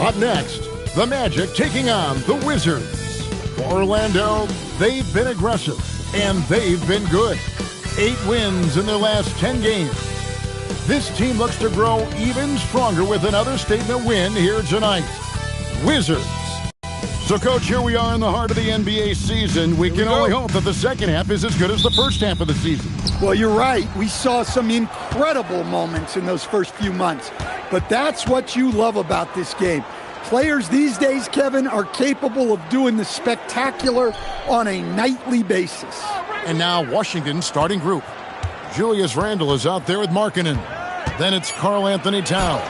Up next, the Magic taking on the Wizards. For Orlando, they've been aggressive, and they've been good. 8 wins in their last 10 games. This team looks to grow even stronger with another statement win here tonight. Wizards. So, Coach, here we are in the heart of the NBA season. We can only hope that the second half is as good as the first half of the season. Well, you're right. We saw some incredible moments in those first few months. But that's what you love about this game. Players these days, Kevin, are capable of doing the spectacular on a nightly basis. And now Washington's starting group. Julius Randle is out there with Markkanen. Then it's Karl Anthony Towns.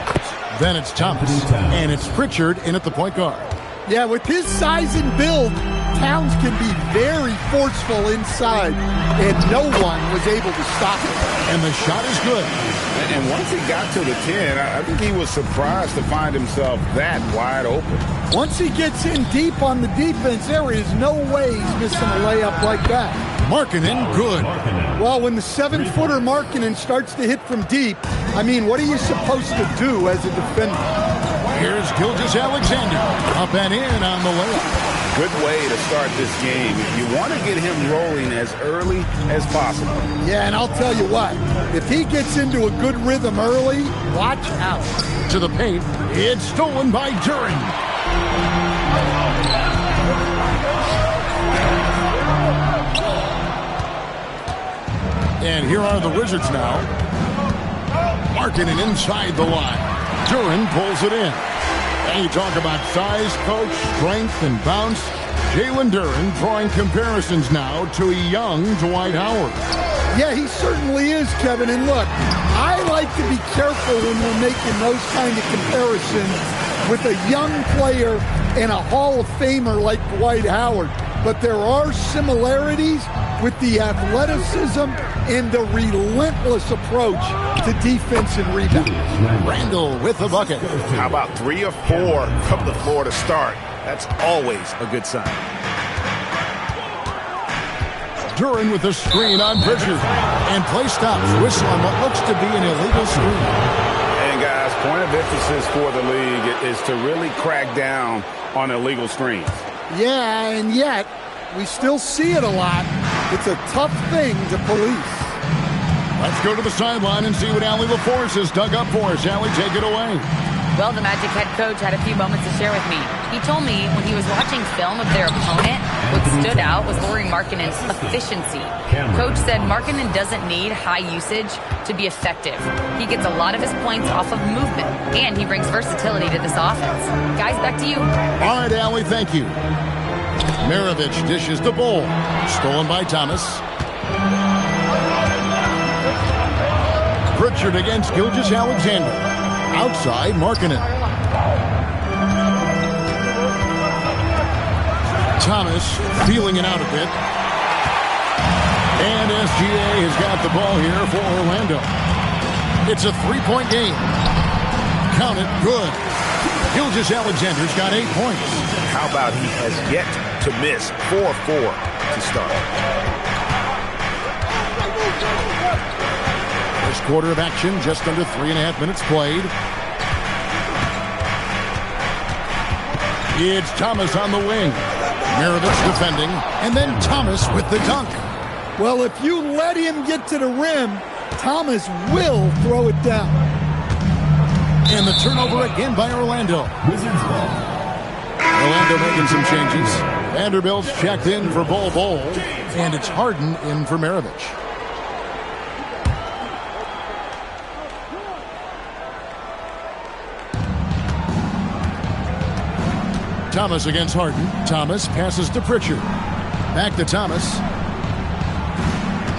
Then it's Thomas. And it's Pritchard in at the point guard. Yeah, with his size and build, Towns can be very forceful inside, and no one was able to stop him. And the shot is good. And once he got to the 10, I think he was surprised to find himself that wide open. Once he gets in deep on the defense, there is no way he's missing a layup like that. Markkanen, good. Well, when the 7-footer Markkanen starts to hit from deep, I mean, what are you supposed to do as a defender? Here's Gilgeous-Alexander, up and in on the layup. Good way to start this game. You want to get him rolling as early as possible. Yeah, and I'll tell you what, if he gets into a good rhythm early, watch out. To the paint, it's stolen by Duren. And here are the Wizards now. Markkanen inside the line. Duren pulls it in. And you talk about size, coach, strength, and bounce. Jalen Duren drawing comparisons now to a young Dwight Howard. Yeah, he certainly is, Kevin. And look, I like to be careful when we're making those kind of comparisons with a young player and a Hall of Famer like Dwight Howard. But there are similarities with the athleticism and the relentless approach to defense and rebound. Randle with the bucket. How about 3 or 4 from the floor to start? That's always a good sign. Duren with a screen on Pritchard. And play stops. Whistle on what looks to be an illegal screen. And guys, point of emphasis for the league is to really crack down on illegal screens. Yeah, and yet we still see it a lot. It's a tough thing to police. Let's go to the sideline and see what Allie LaForce has dug up for us. Allie, take it away. Well, the Magic head coach had a few moments to share with me. He told me when he was watching film of their opponent, what stood out was Lauri Markkanen's efficiency. Coach said Markkanen doesn't need high usage to be effective. He gets a lot of his points off of movement, and he brings versatility to this offense. Guys, back to you. All right, Allie, thank you. Maravich dishes the ball. Stolen by Thomas. Pritchard against Gilgeous-Alexander. Outside, Markkanen. Thomas feeling it out a bit. And SGA has got the ball here for Orlando. It's a 3-point game. Count it, good. Gilgeous-Alexander's got 8 points. How about he has yet to miss 4-4 to start? First quarter of action, just under 3.5 minutes played. It's Thomas on the wing. Maravich defending, and then Thomas with the dunk. Well, if you let him get to the rim, Thomas will throw it down. And the turnover again by Orlando. Orlando making some changes. Vanderbilt's checked in for Bol, and it's Harden in for Maravich. Thomas against Harden. Thomas passes to Pritchard. Back to Thomas.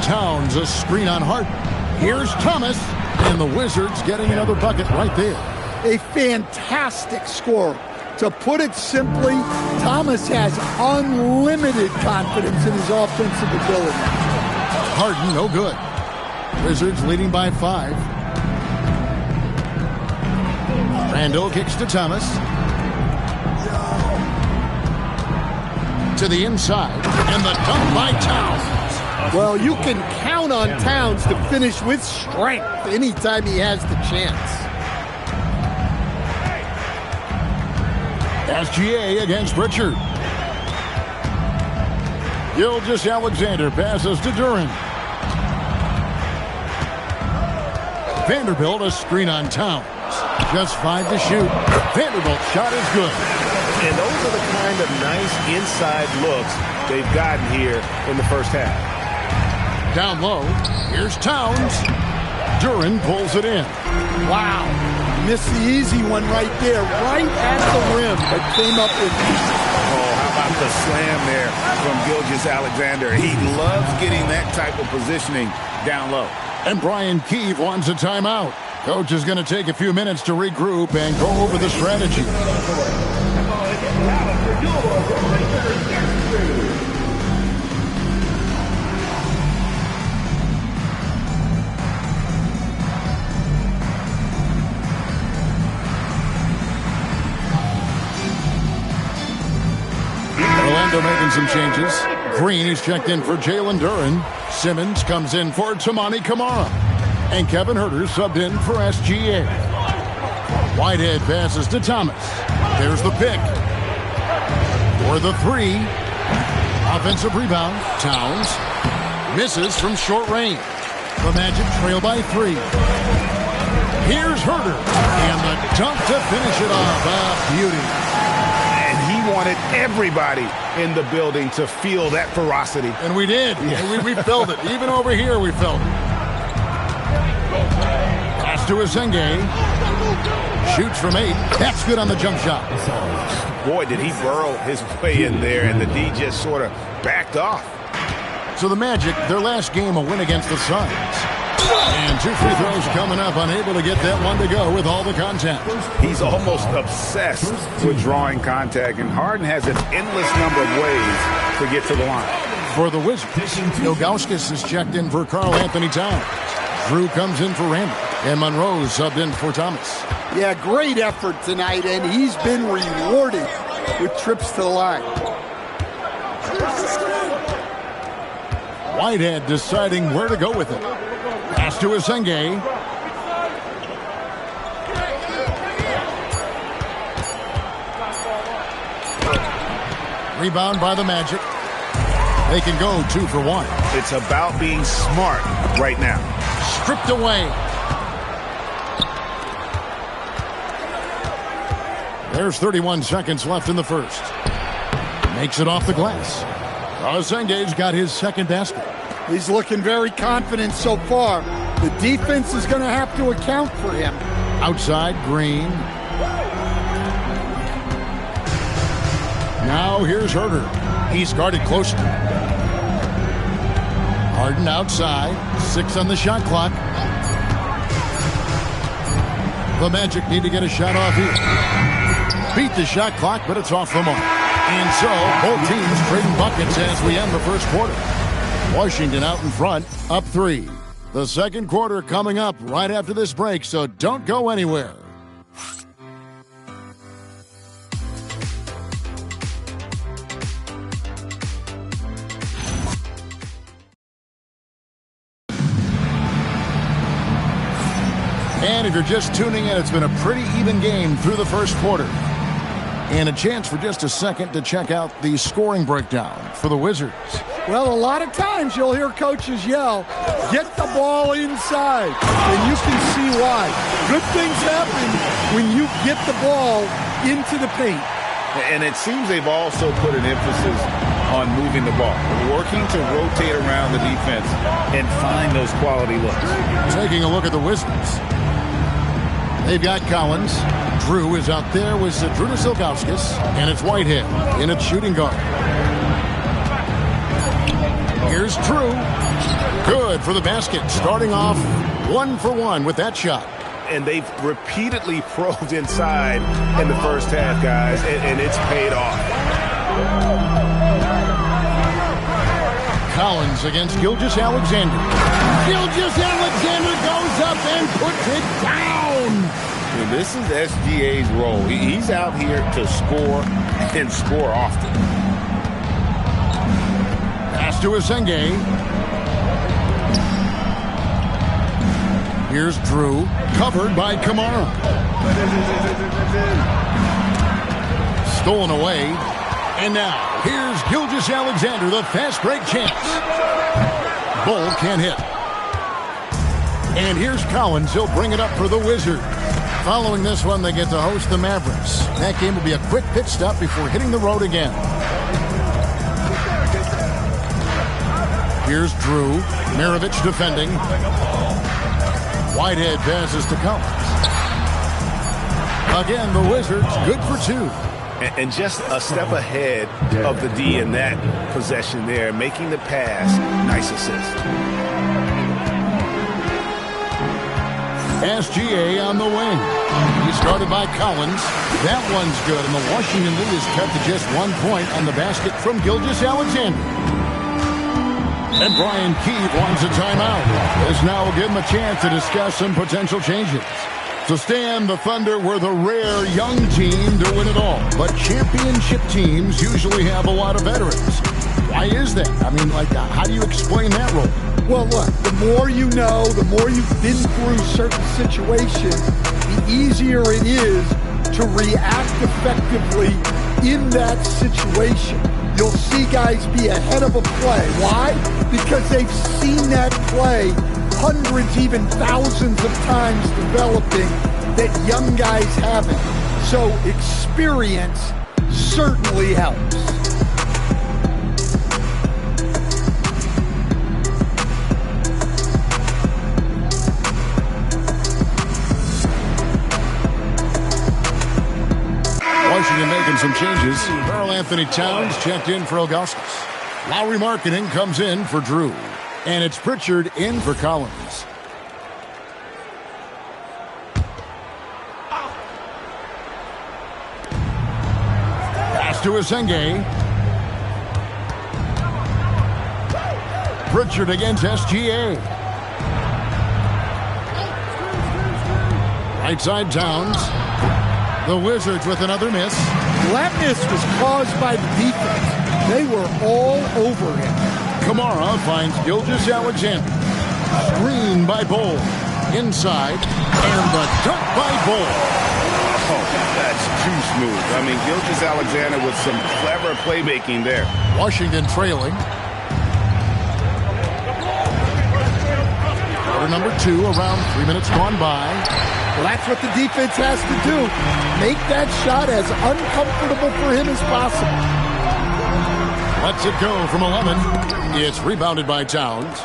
Towns, a screen on Harden. Here's Thomas, and the Wizards getting another bucket right there. A fantastic score. To put it simply, Thomas has unlimited confidence in his offensive ability. Harden, no good. Wizards leading by 5. Randle kicks to Thomas. To the inside, and the dunk by Towns. Well, you can count on Towns to finish with strength anytime he has the chance. SGA against Pritchard. Gilgeous-Alexander passes to Duren. Vanderbilt a screen on Towns. Just 5 to shoot. Vanderbilt's shot is good. And those are the kind of nice inside looks they've gotten here in the first half. Down low, here's Towns. Duren pulls it in. Wow. Missed the easy one right there, right at the rim, but came up with Oh, how about the slam there from Gilgeous-Alexander? He loves getting that type of positioning down low. And Brian Keefe wants a timeout. Coach is going to take a few minutes to regroup and go over the strategy. Orlando making some changes. Green is checked in for Jalen Duren. Simmons comes in for Tamani Kamara. And Kevin Huerter subbed in for SGA. Whitehead passes to Thomas. There's the pick. For the 3. Offensive rebound. Towns misses from short range. The Magic trail by 3. Here's Huerter. And the dunk to finish it off. A beauty. Wanted everybody in the building to feel that ferocity. And we did. Yeah. We felt it. Even over here, we felt it. Pass to Asenge. Shoots from 8. That's good on the jump shot. Boy, did he burrow his way in there, and the D just sort of backed off. So the Magic, their last game, a win against the Suns. And 2 free throws coming up, unable to get that one to go with all the contact. He's almost obsessed with drawing contact, and Harden has an endless number of ways to get to the line. For the Wizards, Ilgauskas is checked in for Karl Anthony Towns. Drew comes in for Randall, and Monroe subbed in for Thomas. Yeah, great effort tonight, and he's been rewarded with trips to the line. Whitehead deciding where to go with it. Pass to Asenge. Rebound by the Magic. They can go 2 for 1. It's about being smart right now. Stripped away. There's 31 seconds left in the first. Makes it off the glass. Asenge's got his second basket. He's looking very confident so far. The defense is going to have to account for him. Outside, Green. Now here's Huerter. He's guarded closely. Harden outside. 6 on the shot clock. The Magic need to get a shot off here. Beat the shot clock, but it's off the mark. And so, both teams trading buckets as we end the first quarter. Washington out in front, up 3. The second quarter coming up right after this break, so don't go anywhere. And if you're just tuning in, it's been a pretty even game through the first quarter. And a chance for just a second to check out the scoring breakdown for the Wizards. Well, a lot of times you'll hear coaches yell, get the ball inside, and you can see why. Good things happen when you get the ball into the paint. And it seems they've also put an emphasis on moving the ball, working to rotate around the defense and find those quality looks. Taking a look at the Wizards. They've got Collins. Drew is out there with Zydrunas Ilgauskas, and it's Whitehead in its shooting guard. Here's Drew. Good for the basket, starting off 1 for 1 with that shot. And they've repeatedly probed inside in the first half, guys, and it's paid off. Collins against Gilgeous-Alexander. Gilgeous-Alexander goes up and puts it down. And this is SGA's role. He's out here to score and score often. Pass to Asenge. Here's Drew, covered by Kamara. stolen away. And now, here's Gilgeous-Alexander, the fast break chance. Bull can't hit. And here's Collins. He'll bring it up for the Wizards. Following this one, they get to host the Mavericks. That game will be a quick pit stop before hitting the road again. Here's Drew. Maravich defending. Whitehead passes to Collins. Again, the Wizards good for two. And just a step ahead of the D in that possession there, making the pass. Nice assist. SGA on the wing. He started by Collins. That one's good, and the Washington lead is cut to just 1 point on the basket from Gilgeous-Alexander. And Brian Keith wants a timeout. This now will give him a chance to discuss some potential changes. So Stan, the Thunder were the rare young team to win it all. But championship teams usually have a lot of veterans. Why is that? I mean, how do you explain that role? Well, look, the more you know, the more you've been through certain situations, the easier it is to react effectively in that situation. You'll see guys be ahead of a play. Why? Because they've seen that play hundreds, even thousands of times developing that young guys haven't. So experience certainly helps. Washington making some changes. Karl Anthony Towns checked in for Augustus. Lowry Markkanen comes in for Drew. And it's Pritchard in for Collins. Pass to Asenge. Pritchard against SGA. Right side Towns. The Wizards with another miss. That miss was caused by the defense. They were all over him. Kamara finds Gilgeous-Alexander. Screen by Bull. Inside. And the dunk by Bull. Oh, that's too smooth. I mean, Gilgeous-Alexander with some clever playmaking there. Washington trailing. Quarter number 2, around 3 minutes gone by. Well, that's what the defense has to do. Make that shot as uncomfortable for him as possible. Lets it go from 11. It's rebounded by Towns.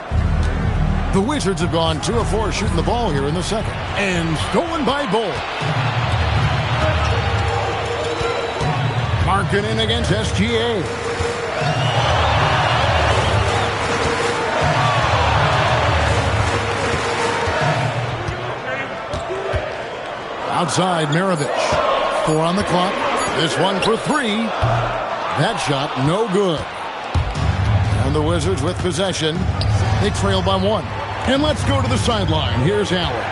The Wizards have gone 2 of 4 shooting the ball here in the second. And stolen by Bull. Markkanen against SGA. Outside, Maravich. 4 on the clock. This one for 3. That shot, no good. And the Wizards with possession. They trail by 1. And let's go to the sideline. Here's Allen.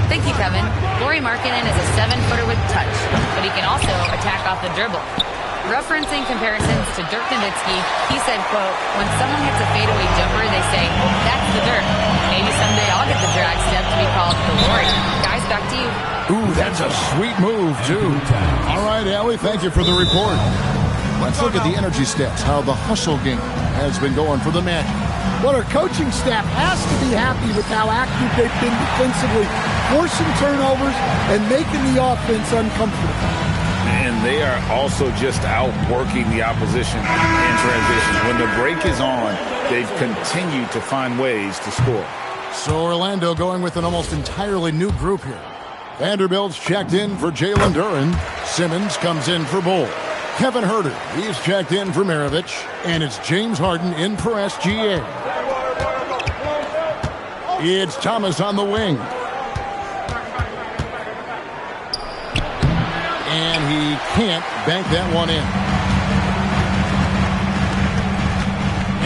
Thank you, Kevin. Lauri Markkanen is a 7-footer with touch, but he can also attack off the dribble. Referencing comparisons to Dirk Nowitzki, he said, quote, when someone hits a fadeaway jumper, they say, that's the Dirk. Maybe someday I'll get the drag step to be called the Lauri. Guys, back to you. Ooh, that's a sweet move, too. All right, Allie, thank you for the report. Let's look at the energy stats, how the hustle game has been going for the Magic. Well, our coaching staff has to be happy with how active they've been defensively, forcing turnovers and making the offense uncomfortable. And they are also just outworking the opposition in transition. When the break is on, they've continued to find ways to score. So Orlando going with an almost entirely new group here. Vanderbilt's checked in for Jalen Duren. Simmons comes in for Bull. Kevin Huerter, he's checked in for Maravich. And it's James Harden in for SGA. It's Thomas on the wing. And he can't bank that one in.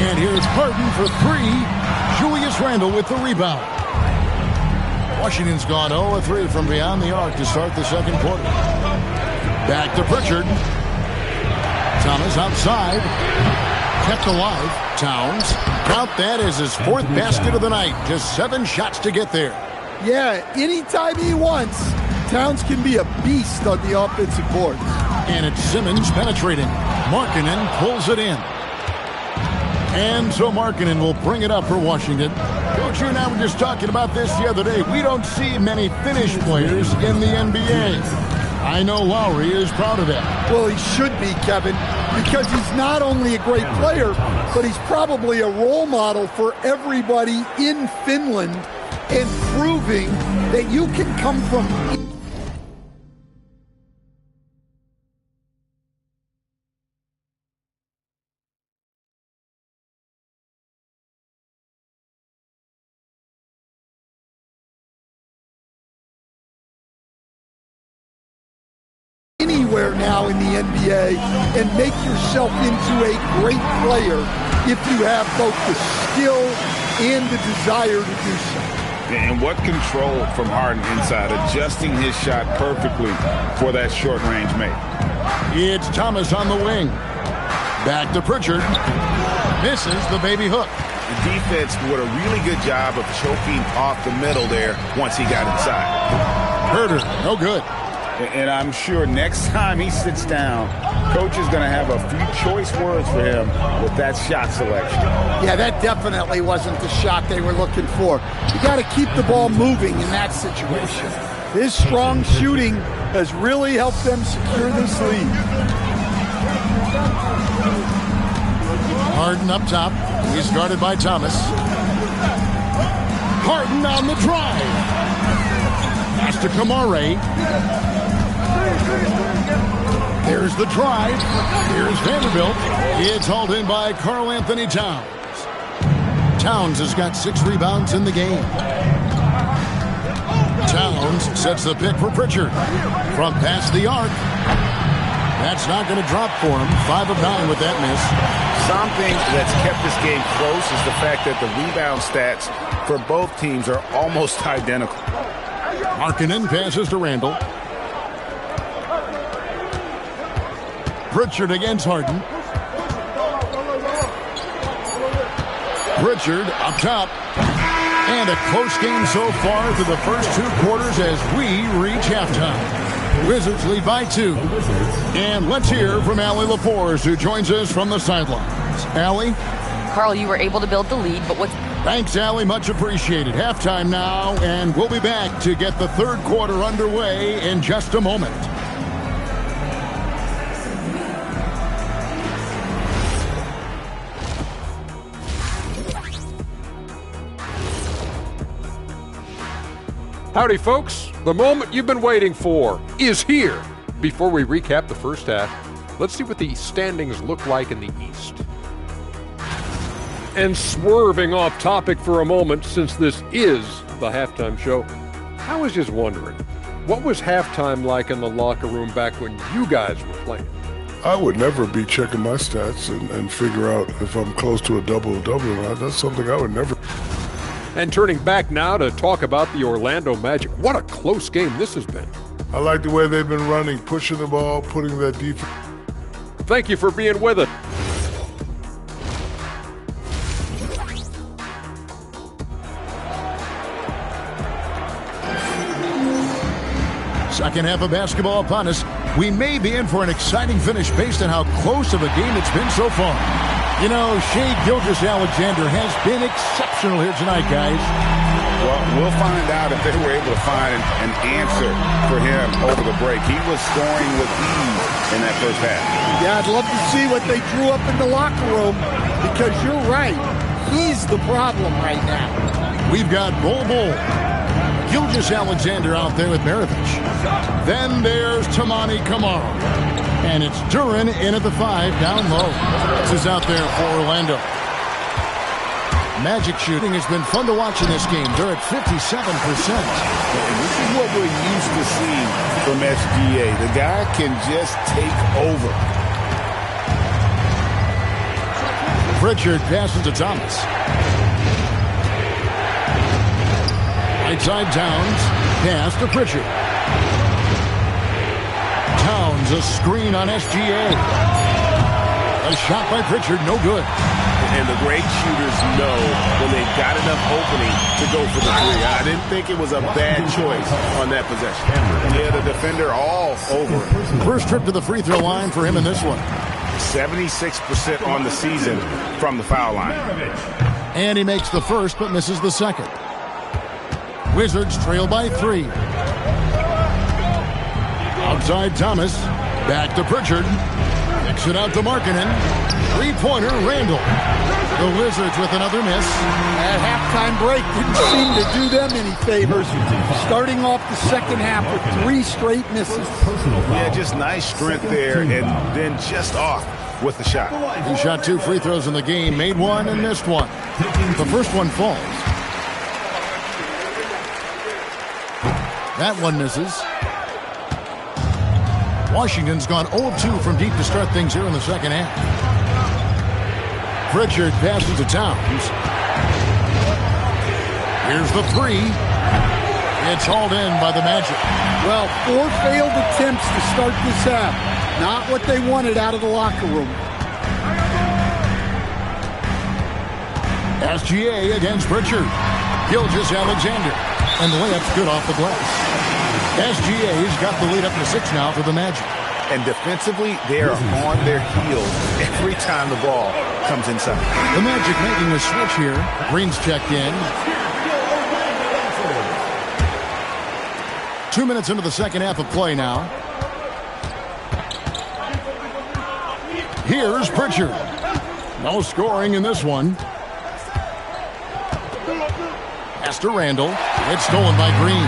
And here's Harden for 3. Julius Randle with the rebound. Washington's gone 0-3 from beyond the arc to start the second quarter. Back to Pritchard. Thomas outside. Kept alive. Towns. Count that as his 4th basket of the night. Just 7 shots to get there. Yeah, anytime he wants, Towns can be a beast on the offensive board. And it's Simmons penetrating. Markkanen pulls it in. And so Markkanen will bring it up for Washington. Coach, you and I were just talking about this the other day. We don't see many Finnish players in the NBA. I know Lowry is proud of that. Well, he should be, Kevin, because he's not only a great player, but he's probably a role model for everybody in Finland and proving that you can come from anywhere now in the NBA and make yourself into a great player if you have both the skill and the desire to do so. And what control from Harden inside, adjusting his shot perfectly for that short-range make. It's Thomas on the wing. Back to Pritchard. Misses the baby hook. The defense did a really good job of choking off the middle there once he got inside. Herter, no good. And I'm sure next time he sits down, Coach is going to have a few choice words for him with that shot selection. Yeah, that definitely wasn't the shot they were looking for. You got to keep the ball moving in that situation. His strong shooting has really helped them secure this lead. Harden up top. He's guarded by Thomas. Harden on the drive. Pass to Kamare. Here's the drive. Here's Vanderbilt. It's hauled in by Karl Anthony Towns. Towns has got 6 rebounds in the game. Towns sets the pick for Pritchard. From past the arc. That's not going to drop for him. 5 of 9 with that miss. Something that's kept this game close is the fact that the rebound stats for both teams are almost identical. Markkanen passes to Randall. Pritchard against Harden. Pritchard up top. And a close game so far through the first 2 quarters as we reach halftime. Wizards lead by 2. And let's hear from Allie LaForce, who joins us from the sidelines. Allie? Carl, you were able to build the lead, but what's... Thanks, Allie. Much appreciated. Halftime now, and we'll be back to get the third quarter underway in just a moment. Howdy, folks. The moment you've been waiting for is here. Before we recap the first half, let's see what the standings look like in the East. And swerving off topic for a moment, since this is the halftime show, I was just wondering, what was halftime like in the locker room back when you guys were playing? I would never be checking my stats and figure out if I'm close to a double-double or not. That's something I would never. And turning back now to talk about the Orlando Magic, what a close game this has been. I like the way they've been running, pushing the ball, putting that defense. Thank you for being with us. Second half of basketball upon us. We may be in for an exciting finish based on how close of a game it's been so far. You know, Shai Gilgeous-Alexander has been exceptional here tonight, guys. Well, we'll find out if they were able to find an answer for him over the break. He was scoring with ease in that first half. Yeah, I'd love to see what they drew up in the locker room, because you're right. He's the problem right now. We've got Bol Gilgeous-Alexander out there with Maravich. Then there's Tamani Kamara. And it's Duran in at the 5, down low. This is out there for Orlando. Magic shooting has been fun to watch in this game. They're at 57%. And this is what we're used to seeing from SGA. The guy can just take over. Pritchard passes to Thomas. Right side Towns. Pass to Pritchard. Towns, a screen on SGA. A shot by Pritchard, no good. and the great shooters know when they've got enough opening to go for the three. I didn't think it was a bad choice on that possession. Yeah, the defender all over. First trip to the free throw line for him in this one. 76% on the season from the foul line. And he makes the first but misses the second. Wizards trail by 3. Outside Thomas. Back to Pritchard. Kicks it out to Markkanen. Three-pointer, Randall. The Wizards with another miss. That halftime break didn't seem to do them any favors. Starting off the second half with 3 straight misses. Yeah, just nice strength there, and then just off with the shot. He shot 2 free throws in the game, made 1 and missed 1. The first one falls. That one misses. Washington's gone 0 of 2 from deep to start things here in the second half. Pritchard passes to Towns. Here's the 3. It's hauled in by the Magic. Well, 4 failed attempts to start this half. Not what they wanted out of the locker room. SGA against Pritchard. Gilgeous-Alexander. And the layup's good off the glass. SGA's got the lead up to 6 now for the Magic. And defensively, they are on their heels every time the ball comes inside. The Magic making a switch here. Green's checked in. 2 minutes into the second half of play now. Here's Pritchard. No scoring in this one. Pass to Randall. It's stolen by Green.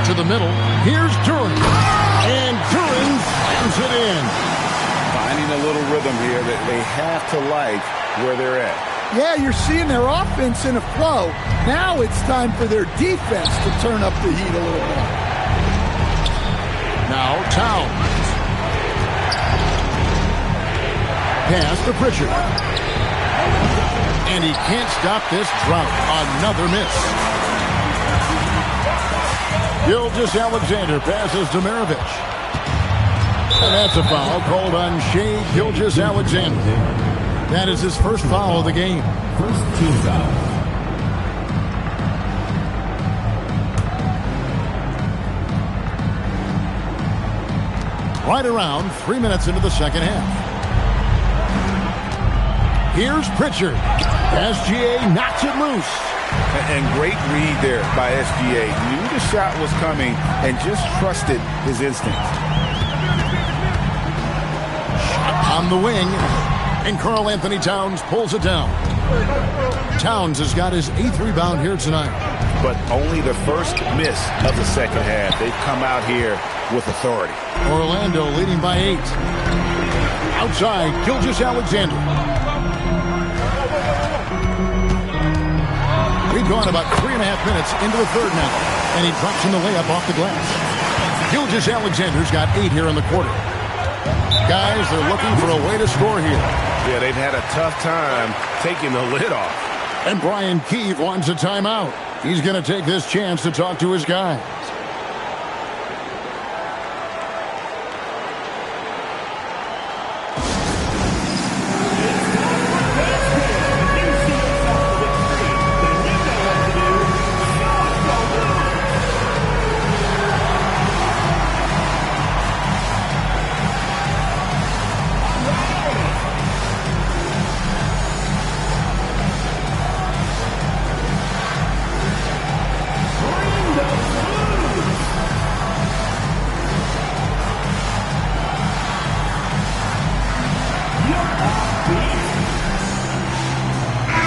To the middle. Here's Turin. And Turin slams it in. Finding a little rhythm here that they have to like where they're at. Yeah, you're seeing their offense in a flow. Now it's time for their defense to turn up the heat a little more. Now Towns. Pass to Pritchard. And he can't stop this drought. Another miss. Gilgeous-Alexander passes to Maravich. And that's a foul called on Shai Gilgeous-Alexander. That is his first foul of the game. First team foul. Right around 3 minutes into the second half. Here's Pritchard. SGA knocks it loose. And great read there by SGA. Knew the shot was coming and just trusted his instincts. Shot on the wing. And Karl Anthony Towns pulls it down. Towns has got his 8th rebound here tonight. But only the first miss of the second half. They've come out here with authority. Orlando leading by 8. Outside, Gilgeous-Alexander. We've gone about 3.5 minutes into the third now. And he drops in the layup off the glass. Gilgeous-Alexander's got 8 here in the quarter. Guys, they're looking for a way to score here. Yeah, they've had a tough time taking the lid off. And Brian Keefe wants a timeout. He's going to take this chance to talk to his guys.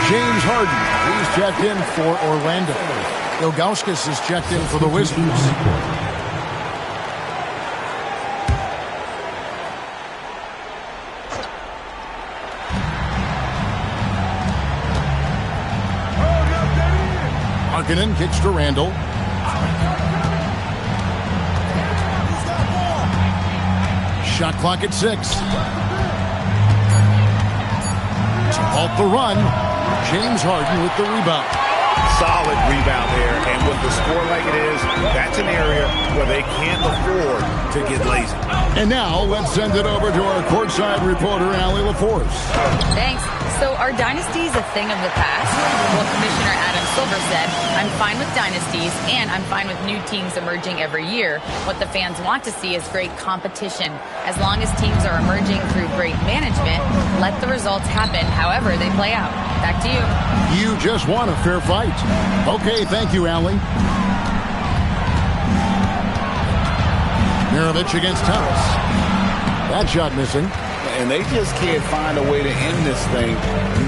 James Harden, he's checked in for Orlando. Ilgauskas is checked in for the Wizards. Markkanen kicks to Randall. Shot clock at 6. To halt the run, James Harden with the rebound. Solid rebound there, and with the score like it is, that's an area where they can't afford to get lazy. And now let's send it over to our courtside reporter, Allie LaForce. Thanks. So are dynasties a thing of the past? Well, Commissioner Adam Silver said, I'm fine with dynasties and I'm fine with new teams emerging every year. What the fans want to see is great competition. As long as teams are emerging through great management, let the results happen however they play out. Back to you. You just want a fair fight. Okay, thank you, Allie. Mirovic against Thomas. That shot missing. And they just can't find a way to end this thing.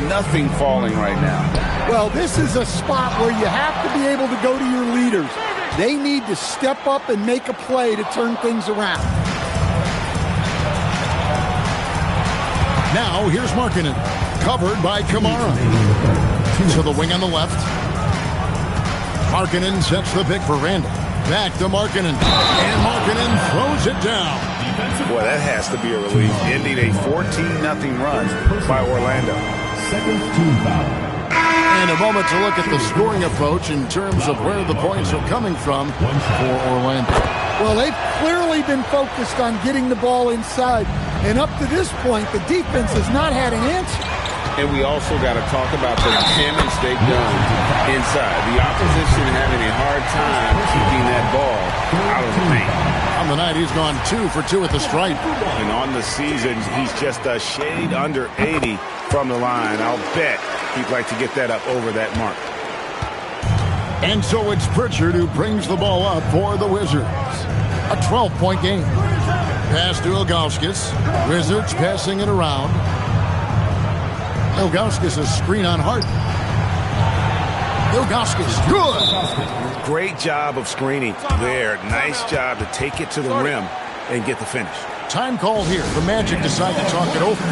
Nothing falling right now. Well, this is a spot where you have to be able to go to your leaders. They need to step up and make a play to turn things around. Now, here's Markkanen. Covered by Kamara. To the wing on the left. Markkanen sets the pick for Randall. Back to Markkanen. And Markkanen throws it down. Boy, that has to be a relief. Ending a 14-0 run by Orlando. Second team foul. And a moment to look at the scoring approach in terms of where the points are coming from for Orlando. Well, they've clearly been focused on getting the ball inside. And up to this point, the defense has not had an answer. And we also got to talk about the damage they've done inside. The opposition having a hard time keeping that ball out of the paint. On the night, he's gone 2 for 2 at the stripe. And on the season, he's just a shade under 80 from the line. I'll bet he'd like to get that up over that mark. And so it's Pritchard who brings the ball up for the Wizards. A 12-point game. Pass to Ilgauskas. Wizards passing it around. Ilgauskas a screen on Harden. Ilgauskas, good. Great job of screening there. Nice job to take it to the rim and get the finish. Time call here. The Magic decide to talk it over.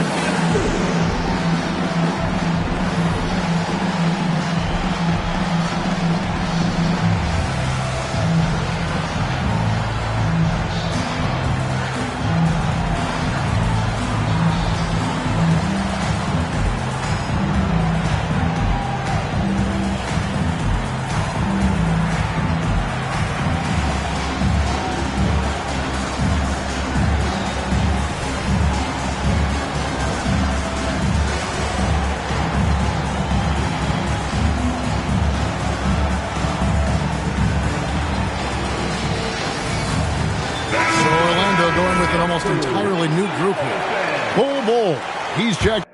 Almost entirely new group here. Bull. He's checked.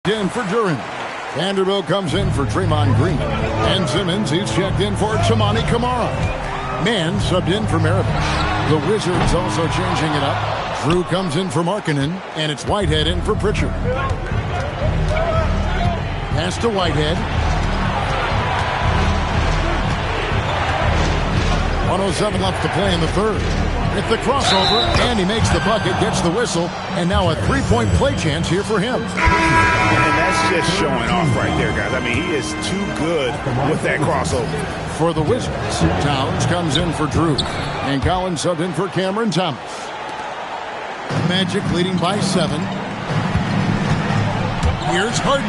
In for Duran. Vanderbilt comes in for Draymond Green. And Simmons, he's checked in for Tamani Kamara. Man subbed in for Mirovic. The Wizards also changing it up. Drew comes in for Markkanen, and it's Whitehead in for Pritchard. Pass to Whitehead. 1:07 left to play in the third. With the crossover, and he makes the bucket, gets the whistle, and now a three-point play chance here for him. And that's just showing off right there, guys. I mean, he is too good with that crossover. For the Wizards, Towns comes in for Drew, and Collins subbed in for Cameron Thomas. Magic leading by 7. Here's Harden.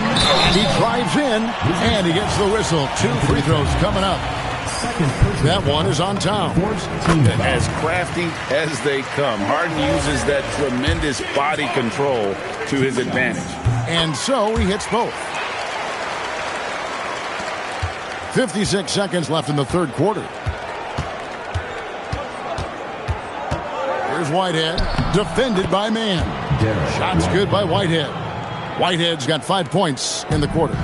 He drives in, and he gets the whistle. 2 free throws coming up. That one is on Towns. As crafty as they come, Harden uses that tremendous body control to his advantage. And so he hits both. 56 seconds left in the third quarter. Here's Whitehead, defended by Man. Shots good by Whitehead. Whitehead's got 5 points in the quarter.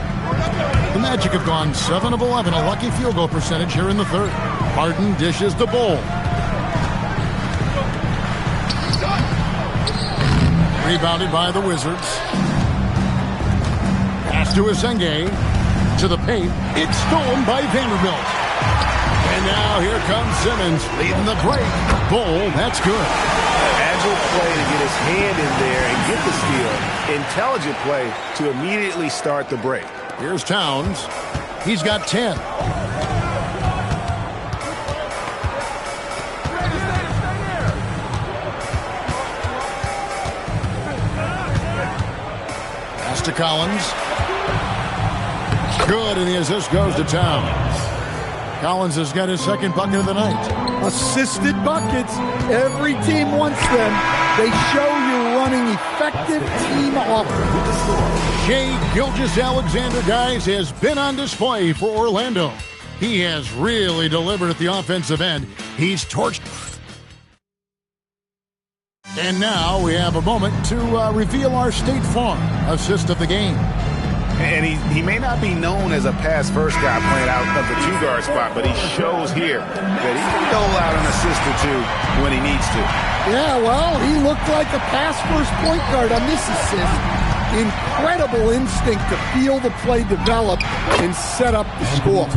The Magic have gone 7 of 11, a lucky field goal percentage here in the third. Harden dishes the Bull. Rebounded by the Wizards. Pass to Asenge. To the paint. It's stolen by Vanderbilt. And now here comes Simmons leading the break. Bull, that's good. Agile play to get his hand in there and get the steal. Intelligent play to immediately start the break. Here's Towns. He's got 10. Pass to Collins. Good, and the assist goes to Towns. Collins has got his second bucket of the night. Assisted buckets. Every team wants them. They show you're running effective team offense. Shai Gilgeous-Alexander, guys, has been on display for Orlando. He has really delivered at the offensive end. He's torched. And now we have a moment to reveal our State Farm assist of the game. And he may not be known as a pass-first guy playing out of the two-guard spot, but he shows here that he can dole out an assist or two when he needs to. Yeah, well, he looked like a pass-first point guard on this assist. Incredible instinct to feel the play develop and set up the score.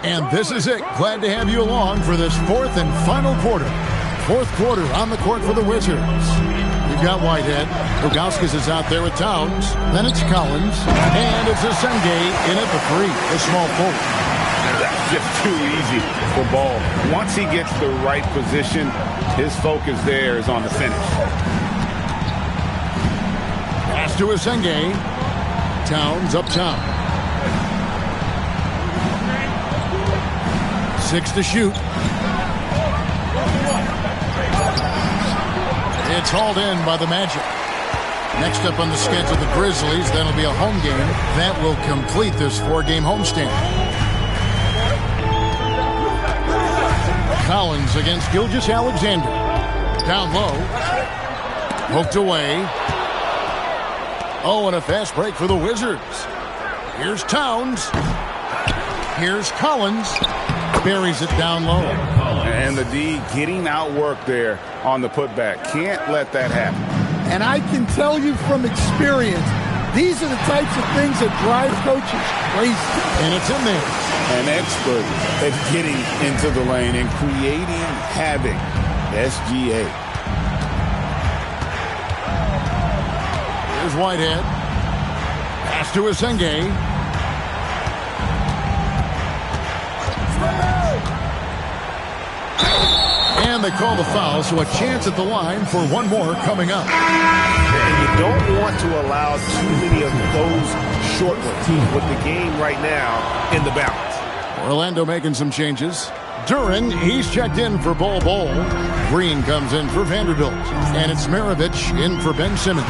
And this is it. Glad to have you along for this fourth and final quarter. Fourth quarter on the court for the Wizards. We've got Whitehead. Ilgauskas is out there with Towns. Then it's Collins. And it's Asenge in at the three. A small forward. That's just too easy for Ball. Once he gets the right position, his focus there is on the finish. Pass to Asenge. Towns up top. 6 to shoot. It's hauled in by the Magic. Next up on the schedule, the Grizzlies. That'll be a home game. That will complete this 4-game homestand. Collins against Gilgeous-Alexander. Down low. Poked away. Oh, and a fast break for the Wizards. Here's Towns. Here's Collins. Buries it down low. And the D getting outworked there on the putback. Can't let that happen. And I can tell you from experience, these are the types of things that drive coaches crazy. And it's in there. An expert at getting into the lane and creating havoc. SGA. Here's Whitehead. Pass to Asenge. And they call the foul, so a chance at the line for one more coming up. And you don't want to allow too many of those short ones with the game right now in the balance. Orlando making some changes. Duran, he's checked in for Bol Bol. Green comes in for Vanderbilt. And it's Maravich in for Ben Simmons.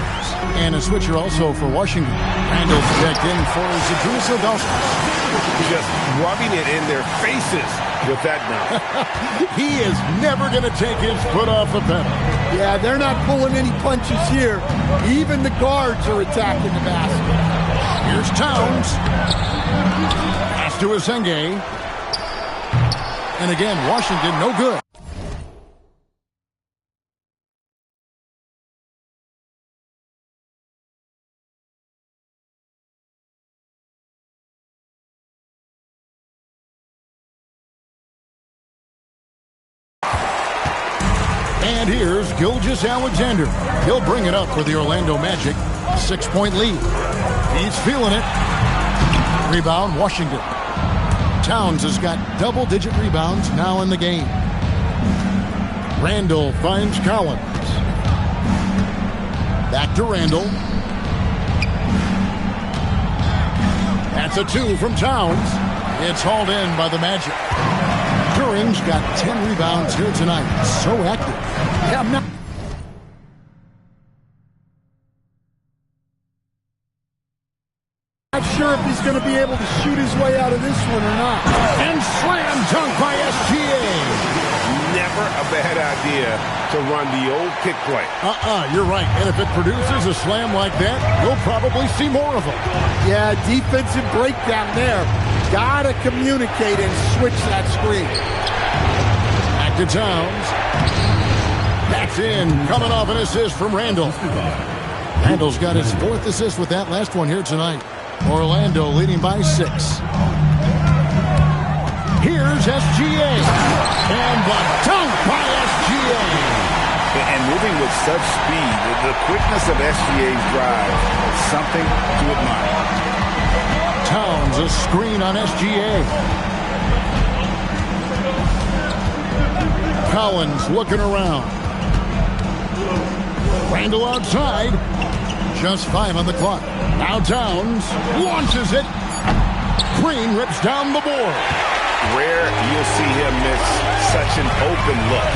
And a switcher also for Washington. Randall's checked in for Zydrunas Ilgauskas. Just rubbing it in their faces with that now. He is never going to take his foot off the pedal. Yeah, they're not pulling any punches here. Even the guards are attacking the basket. Here's Towns. Pass to Asenge. And again, Washington, no good. And here's Gilgeous-Alexander. He'll bring it up for the Orlando Magic. 6-point lead. He's feeling it. Rebound, Washington. Towns has got double-digit rebounds now in the game. Randall finds Collins. Back to Randall. That's a 2 from Towns. It's hauled in by the Magic. Duran's got 10 rebounds here tonight. So active. Yeah, I'm not sure if he's going to be able to shoot his way out of this one or not. And slam dunk by SGA. Never a bad idea to run the old pick play. You're right. And if it produces a slam like that, you'll probably see more of them. Yeah, defensive breakdown there. Gotta communicate and switch that screen. Back to Towns. That's in. Coming off an assist from Randall. Randall's got his 4th assist with that last one here tonight. Orlando leading by 6. Here's SGA. And the dunk by SGA. And moving with such speed, the quickness of SGA's drive is something to admire. Runs a screen on SGA. Collins looking around. Randall outside. Just 5 on the clock. Now Towns launches it. Green rips down the board. Rare you'll see him miss such an open look.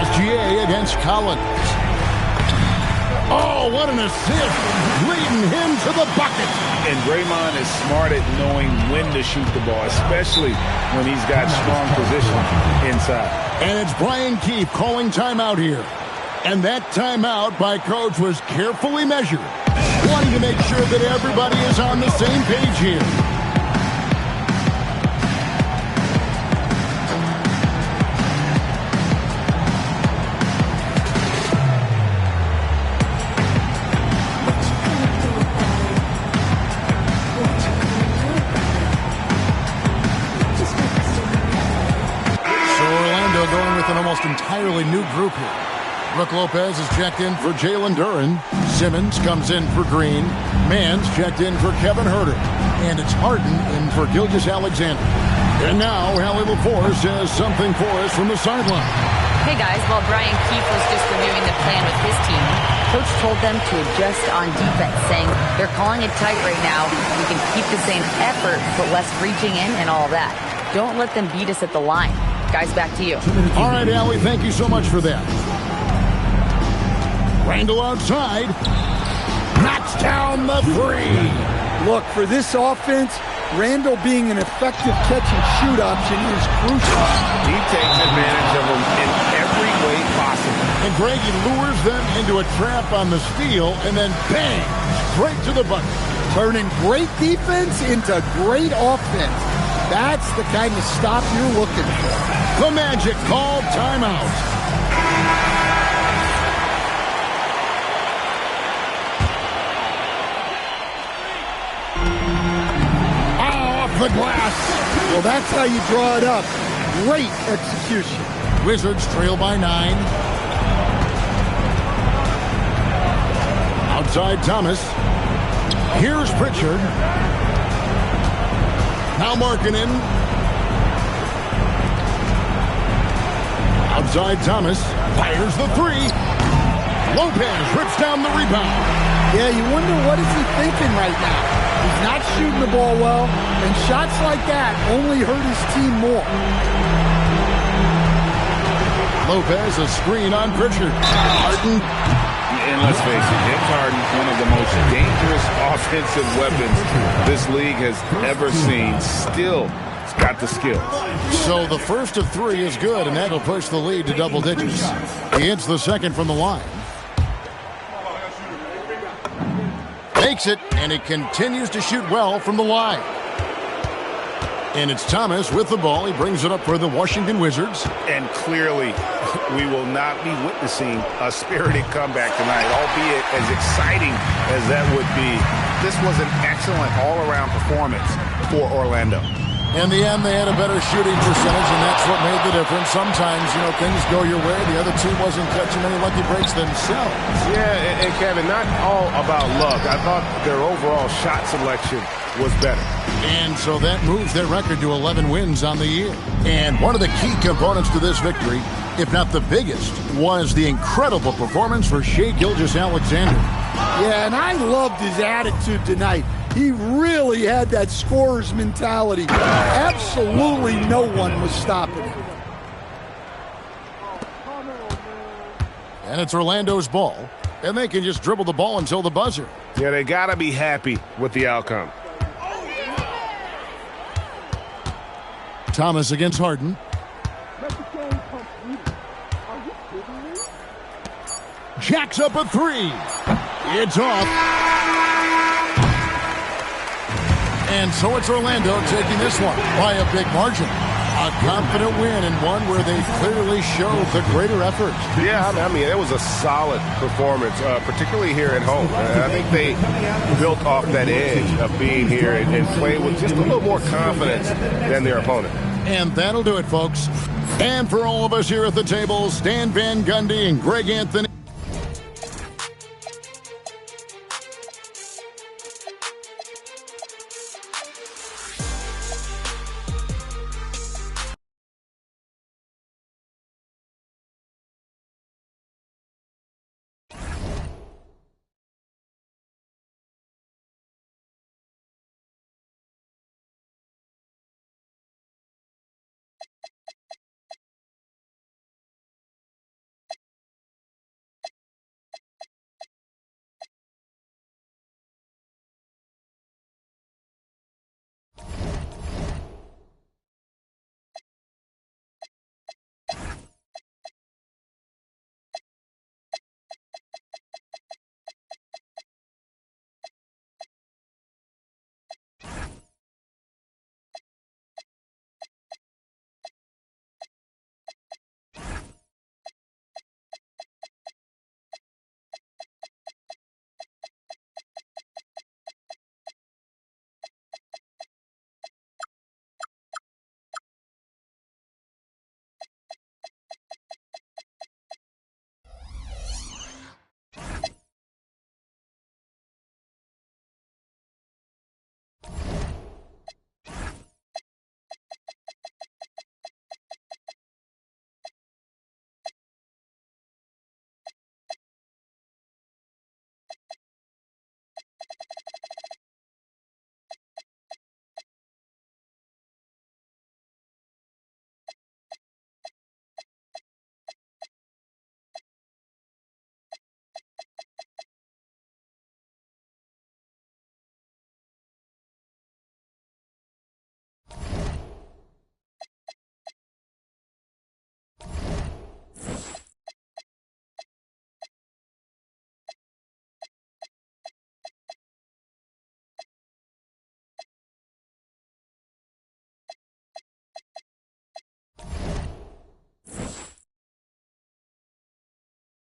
SGA against Collins. Oh, what an assist. Leading him to the bucket. And Draymond is smart at knowing when to shoot the ball, especially when he's got strong position inside. And it's Brian Keefe calling timeout here. And that timeout by Coach was carefully measured, wanting to make sure that everybody is on the same page here. So Orlando going with an almost entirely new group here. Brook Lopez is checked in for Jalen Duren. Simmons comes in for Green. Mann's checked in for Kevin Huerter. And it's Harden in for Gilgeous-Alexander. And now Hallie LaForce has something for us from the sideline. Hey guys, while Brian Keefe was just reviewing the plan with his team, Coach told them to adjust on defense, saying they're calling it tight right now. We can keep the same effort, but less reaching in and all that. Don't let them beat us at the line. Guys, back to you. All right, Allie, thank you so much for that. Randall outside. Knocks down the three. Look, for this offense, Randall being an effective catch-and-shoot option is crucial. He takes advantage of them in every way possible. And Greggy lures them into a trap on the steal, and then bang, straight to the bucket. Turning great defense into great offense. That's the kind of stop you're looking for. The Magic called timeout. The glass. Well, that's how you draw it up. Great execution. Wizards trail by 9. Outside Thomas. Here's Pritchard. Now Markkanen. Outside Thomas. Fires the 3. Lopez rips down the rebound. Yeah, you wonder what is he thinking right now. He's not shooting the ball well, and shots like that only hurt his team more. Lopez, a screen on Pritchard. Harden. And let's face it, James Harden, one of the most dangerous offensive weapons this league has ever seen. Still, he's got the skills. So the first of 3 is good, and that'll push the lead to double digits. He hits the second from the line. Makes it, and he continues to shoot well from the line. And it's Thomas with the ball. He brings it up for the Washington Wizards. And clearly, we will not be witnessing a spirited comeback tonight, albeit as exciting as that would be. This was an excellent all-around performance for Orlando. In the end, they had a better shooting percentage, and that's what made the difference. Sometimes, things go your way. The other team wasn't catching many lucky breaks themselves. Yeah, and Kevin, not all about luck. I thought their overall shot selection was better. And so that moves their record to 11 wins on the year. And one of the key components to this victory, if not the biggest, was the incredible performance for Shai Gilgeous-Alexander. Yeah, and I loved his attitude tonight. He really had that scorer's mentality. Absolutely no one was stopping him. And it's Orlando's ball. And they can just dribble the ball until the buzzer. Yeah, they got to be happy with the outcome. Thomas against Harden. Jacks up a 3. It's off. And so it's Orlando taking this one by a big margin. A confident win, and one where they clearly showed the greater effort. Yeah, I mean, it was a solid performance, particularly here at home. I think they built off that edge of being here and playing with just a little more confidence than their opponent. And that'll do it, folks. And for all of us here at the table, Stan Van Gundy and Greg Anthony.